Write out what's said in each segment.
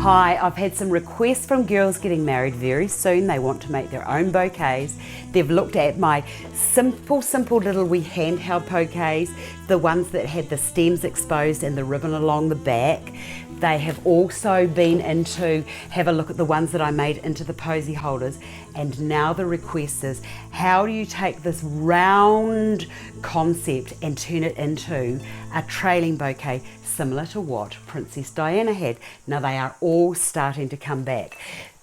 Hi, I've had some requests from girls getting married very soon. They want to make their own bouquets. They've looked at my simple little wee handheld bouquets, the ones that had the stems exposed and the ribbon along the back. They have also been into, have a look at the ones that I made into the Posy holders. And now the request is, how do you take this round concept and turn it into a trailing bouquet similar to what Princess Diana had? Now they are all starting to come back.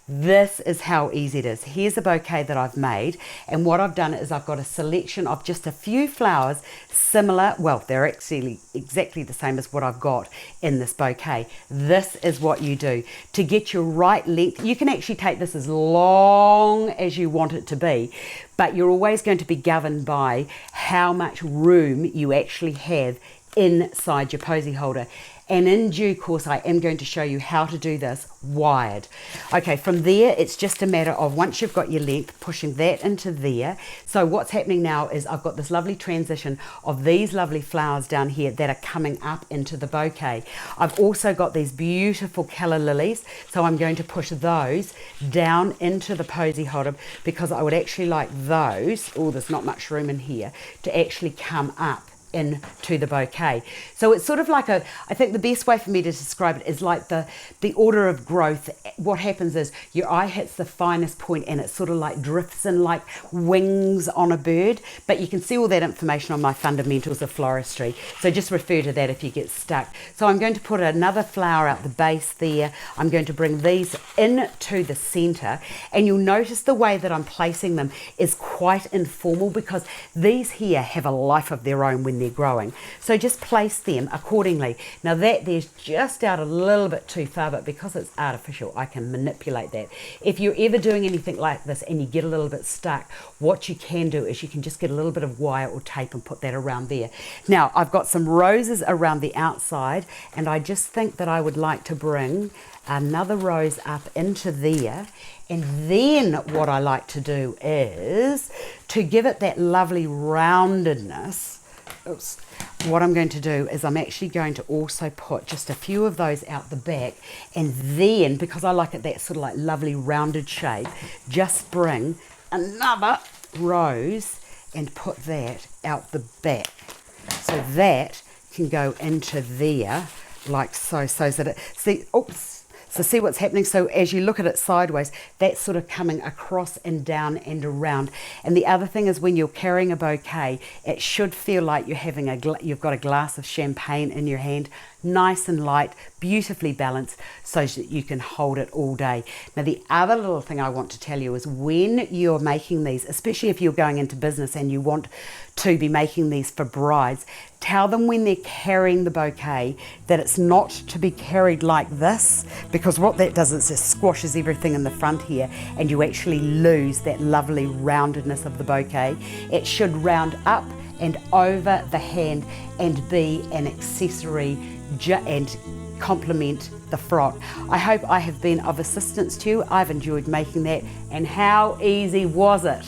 This is how easy it is. Here's a bouquet that I've made, and what I've done is I've got a selection of just a few flowers similar, well, they're actually exactly the same as what I've got in this bouquet. This is what you do to get your right length. You can actually take this as long as you want it to be, but you're always going to be governed by how much room you actually have inside your Posy holder. And in due course, I am going to show you how to do this wired. Okay, from there, it's just a matter of, once you've got your length, pushing that into there. So what's happening now is I've got this lovely transition of these lovely flowers down here that are coming up into the bouquet. I've also got these beautiful calla lilies, so I'm going to push those down into the Posy holder because I would actually like those, oh, there's not much room in here, to actually come up into the bouquet. So it's sort of like a, I think the best way for me to describe it is like the order of growth. What happens is your eye hits the finest point and it sort of like drifts in like wings on a bird, but you can see all that information on my fundamentals of floristry, so just refer to that if you get stuck. So I'm going to put another flower out the base there. I'm going to bring these into the center, and you'll notice the way that I'm placing them is quite informal because these here have a life of their own when they're growing. So just place them accordingly. Now that there's just out a little bit too far, but because it's artificial, I can manipulate that. If you're ever doing anything like this and you get a little bit stuck, what you can do is you can just get a little bit of wire or tape and put that around there. Now I've got some roses around the outside, and I just think that I would like to bring another rose up into there. And then what I like to do is to give it that lovely roundedness. Oops. What I'm going to do is I'm actually going to also put just a few of those out the back, and then because I like it that sort of like lovely rounded shape, just bring another rose and put that out the back, so that can go into there like so, so that it, see, oops. So see what's happening? So as you look at it sideways, that's sort of coming across and down and around. And the other thing is, when you're carrying a bouquet, it should feel like you're having you've got a glass of champagne in your hand, nice and light, beautifully balanced, so that you can hold it all day. Now the other little thing I want to tell you is, when you're making these, especially if you're going into business and you want to be making these for brides, tell them when they're carrying the bouquet that it's not to be carried like this, because what that does is it squashes everything in the front here and you actually lose that lovely roundedness of the bouquet. It should round up and over the hand and be an accessory and complement the frock. I hope I have been of assistance to you. I've enjoyed making that, and how easy was it?